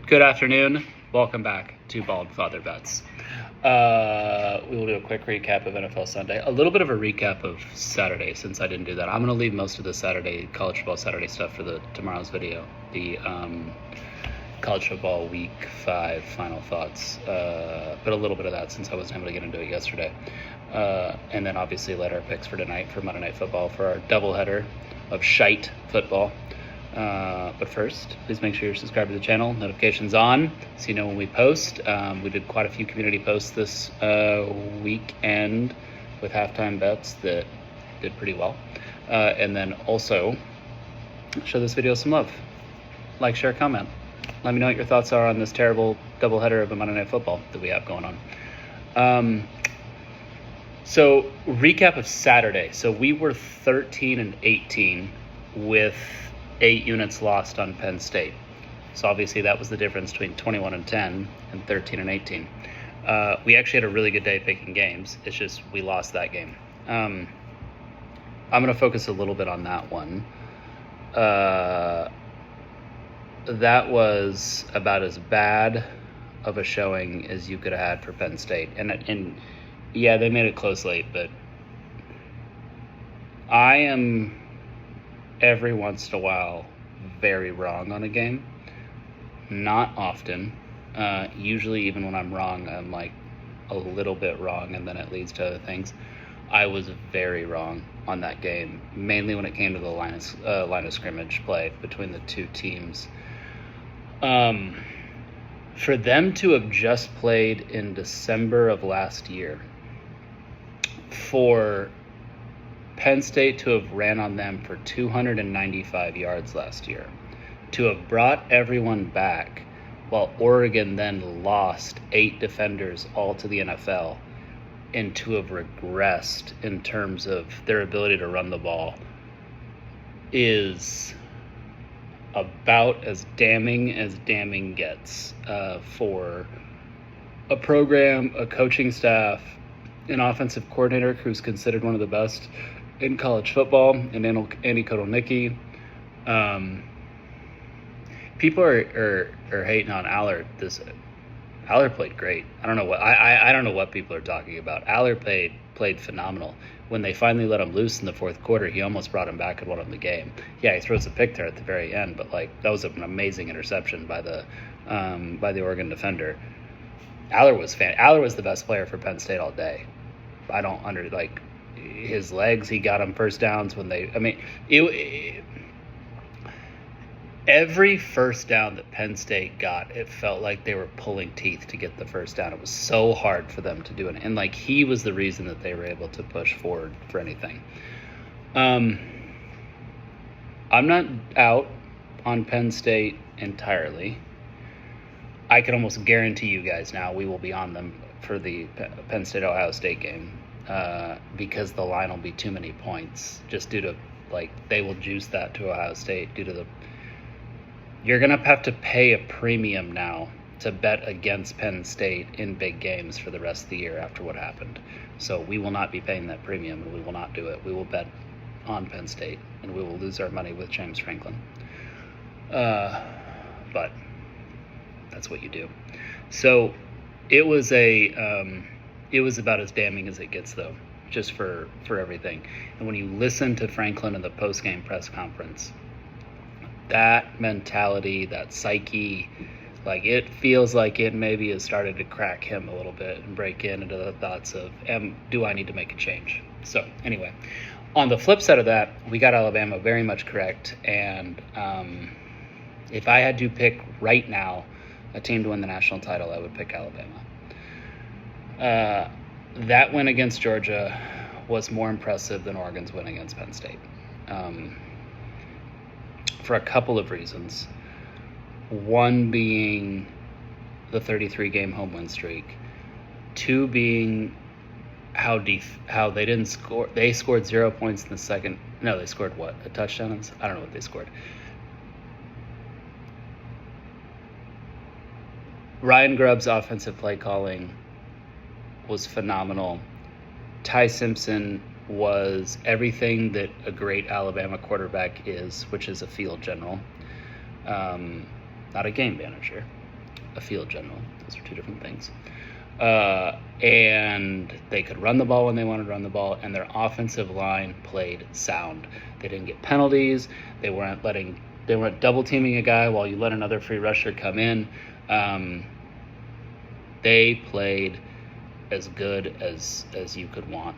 Good afternoon. Welcome back to Bald Father Bets. We will do a quick recap of NFL Sunday. A little bit of a recap of Saturday since I didn't do that. I'm going to leave most of the Saturday, college football Saturday stuff for tomorrow's video. The college football week 5 final thoughts. But a little bit of that since I wasn't able to get into it yesterday. And then obviously let our picks for tonight for Monday Night Football for our doubleheader of shite football. But first, please make sure you're subscribed to the channel, notifications on, so you know when we post. We did quite a few community posts this weekend with halftime bets that did pretty well. And then also, show this video some love. Like, share, comment. Let me know what your thoughts are on this terrible doubleheader of a Monday Night Football that we have going on. So, recap of Saturday. So we were 13-18 with 8 units lost on Penn State. So obviously that was the difference between 21-10 and 13-18. We actually had a really good day picking games. It's just we lost that game. I'm going to focus a little bit on that one. That was about as bad of a showing as you could have had for Penn State. And yeah, they made it close late, but I am every once in a while very wrong on a game. Not often. Usually even when I'm wrong, I'm like a little bit wrong and then it leads to other things. I was very wrong on that game, mainly when it came to the line of scrimmage play between the two teams. For them to have just played in December of last year, for Penn State to have ran on them for 295 yards last year, to have brought everyone back while Oregon then lost 8 defenders all to the NFL, and to have regressed in terms of their ability to run the ball is about as damning gets for a program, a coaching staff, an offensive coordinator who's considered one of the best in college football, and Andy Kotelnicki. People are hating on Allard. Allard played great. I don't know what people are talking about. Allard played phenomenal. When they finally let him loose in the fourth quarter, he almost brought him back and won him the game. Yeah, he throws a pick there at the very end, but that was an amazing interception by the Oregon defender. Allard was the best player for Penn State all day. I don't his legs. He got him first downs when every first down that Penn State got, it felt like they were pulling teeth to get the first down. It was so hard for them to do it. And he was the reason that they were able to push forward for anything. I'm not out on Penn State entirely. I can almost guarantee you guys now we will be on them for the Penn State-Ohio State game because the line will be too many points just due to, they will juice that to Ohio State due to you're going to have to pay a premium now to bet against Penn State in big games for the rest of the year after what happened. So we will not be paying that premium, and we will not do it. We will bet on Penn State, and we will lose our money with James Franklin. But that's what you do. So it was about as damning as it gets, though, just for everything. And when you listen to Franklin in the post-game press conference, that mentality, that psyche, it feels like it maybe has started to crack him a little bit and break into the thoughts of, do I need to make a change? So anyway, on the flip side of that, we got Alabama very much correct. And if I had to pick right now a team to win the national title, I would pick Alabama. That win against Georgia was more impressive than Oregon's win against Penn State. For a couple of reasons. One being the 33-game home win streak. 2 being how they didn't score. They scored 0 points in the second. No, they scored what? A touchdown? I don't know what they scored. Ryan Grubb's offensive play calling was phenomenal. Ty Simpson was everything that a great Alabama quarterback is, which is a field general, not a game manager. a field general. Those are two different things. And they could run the ball when they wanted to run the ball, and their offensive line played sound. They didn't get penalties. They weren't double teaming a guy while you let another free rusher come in. They played as good as you could want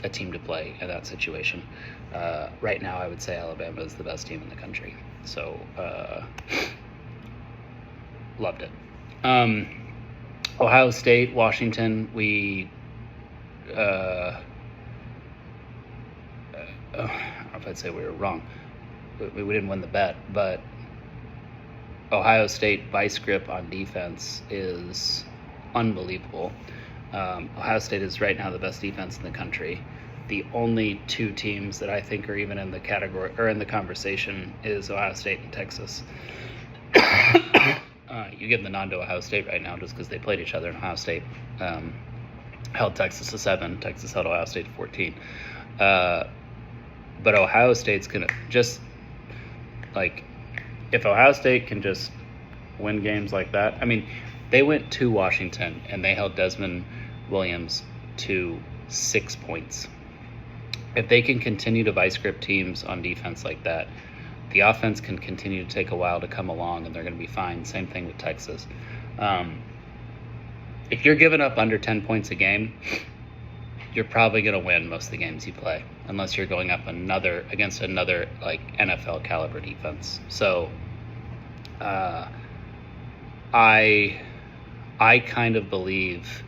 a team to play in that situation. Right now, I would say Alabama is the best team in the country. So, loved it. Ohio State, Washington, I don't know if I'd say we were wrong. We didn't win the bet, but Ohio State vice grip on defense is unbelievable. Ohio State is right now the best defense in the country. The only two teams that I think are even in the category or in the conversation is Ohio State and Texas. You give the nod to Ohio State right now just because they played each other, and Ohio State held Texas to 7. Texas held Ohio State to 14. But Ohio State's going to just, like, if Ohio State can just win games like that, I mean, they went to Washington and they held Desmond Williams to 6 points. If they can continue to vice grip teams on defense like that, the offense can continue to take a while to come along, and they're going to be fine. Same thing with Texas. If you're giving up under 10 points a game, you're probably going to win most of the games you play, unless you're going up against another like NFL caliber defense. So, I kind of believe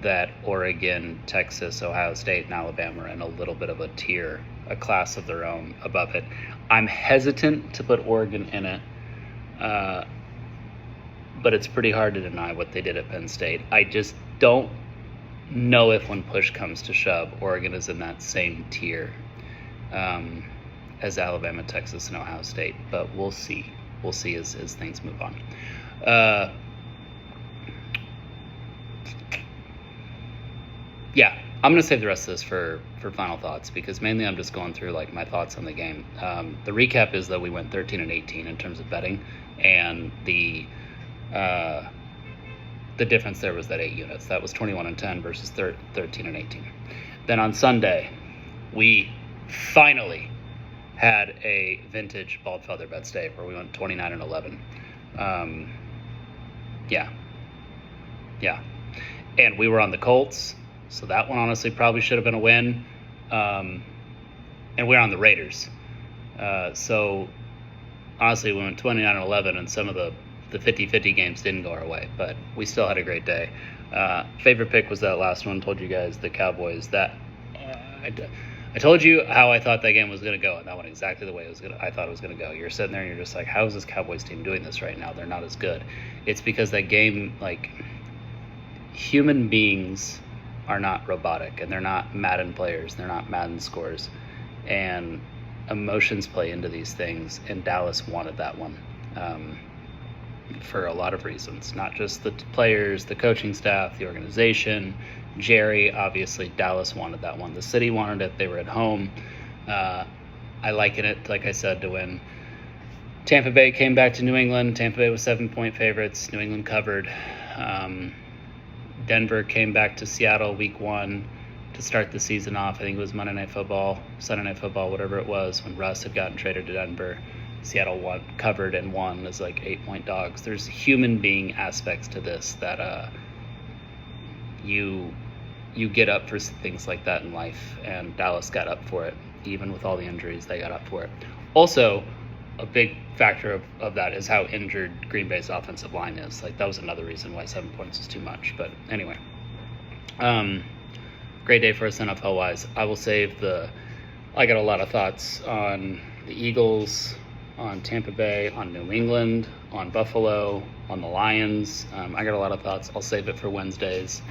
that Oregon, Texas, Ohio State, and Alabama are in a little bit of a tier, a class of their own above it. I'm hesitant to put Oregon in it, but it's pretty hard to deny what they did at Penn State. I just don't know if when push comes to shove, Oregon is in that same tier as Alabama, Texas, and Ohio State. But we'll see. We'll see as things move on. Yeah, I'm going to save the rest of this for final thoughts, because mainly I'm just going through like my thoughts on the game. The recap is that we went 13-18 in terms of betting, and the difference there was that 8 units. That was 21-10 versus 13-18. Then on Sunday, we finally had a vintage Bald Feather Bets day where we went 29-11. Yeah. And we were on the Colts. So that one honestly probably should have been a win. And we're on the Raiders. So honestly, we went 29-11, and some of the 50-50 games didn't go our way, but we still had a great day. Favorite pick was that last one. Told you guys the Cowboys. That I told you how I thought that game was going to go, and that went exactly the way I thought it was going to go. You're sitting there and you're just like, how is this Cowboys team doing this right now? They're not as good. It's because that game, like, human beings are not robotic, and they're not Madden players. They're not Madden scores, and emotions play into these things, and Dallas wanted that one for a lot of reasons, not just the players, the coaching staff, the organization, Jerry. Obviously, Dallas wanted that one. The city wanted it. They were at home. I liken it, like I said, to when Tampa Bay came back to New England. Tampa Bay was 7-point favorites. New England covered. Denver came back to Seattle week 1 to start the season off. I think it was Sunday Night Football, whatever it was, when Russ had gotten traded to Denver. Seattle covered and won as like 8-point dogs. There's human being aspects to this that you get up for things like that in life, and Dallas got up for it. Even with all the injuries, they got up for it. Also, a big factor of that is how injured Green Bay's offensive line is. Like, that was another reason why 7 points is too much. But anyway, great day for us NFL-wise. I will save I got a lot of thoughts on the Eagles, on Tampa Bay, on New England, on Buffalo, on the Lions. I got a lot of thoughts. I'll save it for Wednesday's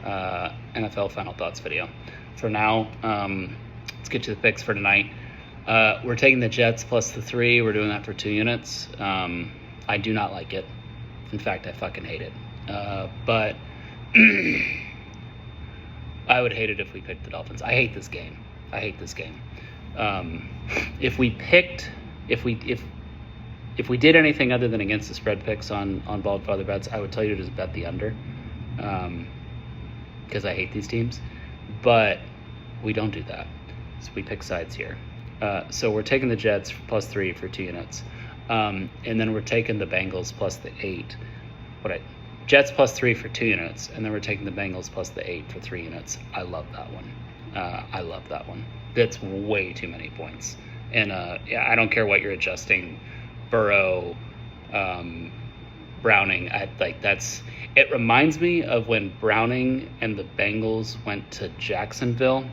NFL Final Thoughts video. For now, let's get to the picks for tonight. We're taking the Jets plus the 3. We're doing that for 2 units. I do not like it. In fact, I fucking hate it. But I would hate it if we picked the Dolphins. I hate this game. If if we did anything other than against the spread picks on Bald Father Bets, I would tell you to just bet the under, because I hate these teams. But we don't do that. So we pick sides here. So we're taking the Jets +3 for 2 units. And then we're taking the Bengals plus the 8. Jets +3 for 2 units. And then we're taking the Bengals plus the 8 for 3 units. I love that one. I love that one. That's way too many points. And yeah, I don't care what you're adjusting. Burrow, Browning, it reminds me of when Browning and the Bengals went to Jacksonville.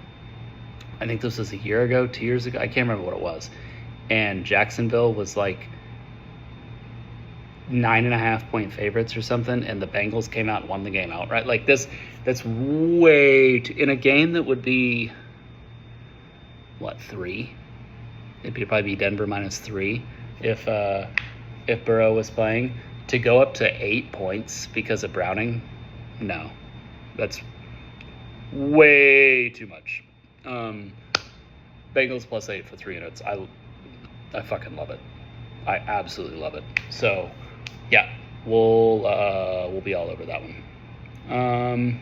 I think this was a year ago, 2 years ago. I can't remember what it was. And Jacksonville was like 9.5-point favorites or something, and the Bengals came out and won the game outright. Like that's way too, in a game that would be, 3? It'd probably be Denver -3 if Burrow was playing. To go up to 8 points because of Browning, no, that's way too much. Bengals +8 for 3 units. I fucking love it. I absolutely love it. So, yeah, we'll be all over that one.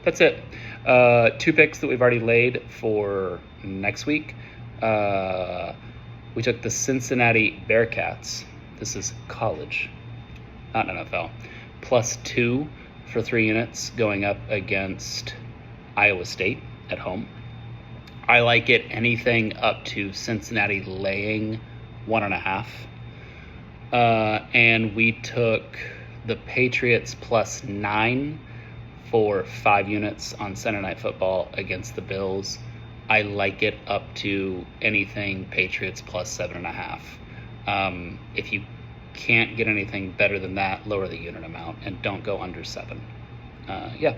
That's it. 2 picks that we've already laid for next week. We took the Cincinnati Bearcats. This is college, not NFL. +2 for 3 units going up against Iowa State at home. I like it anything up to Cincinnati laying 1.5. And we took the Patriots +9 for 5 units on Sunday Night Football against the Bills. I like it up to anything Patriots +7.5. If you can't get anything better than that, lower the unit amount and don't go under 7. Yeah,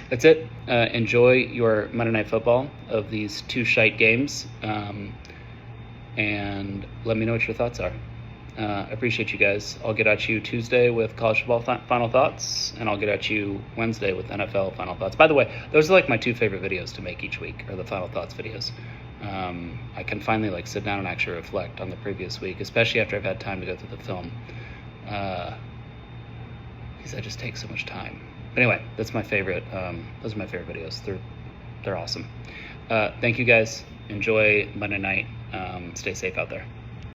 that's it. Enjoy your Monday Night Football of these 2 shite games, and let me know what your thoughts are. I appreciate you guys. I'll get at you Tuesday with college football final thoughts, and I'll get at you Wednesday with NFL final thoughts. By the way, those are like my 2 favorite videos to make each week, are the final thoughts videos. I can finally sit down and actually reflect on the previous week, especially after I've had time to go through the film, because I just take so much time. But anyway, that's my favorite. Those are my favorite videos. They're awesome. Thank you guys. Enjoy Monday night. Stay safe out there.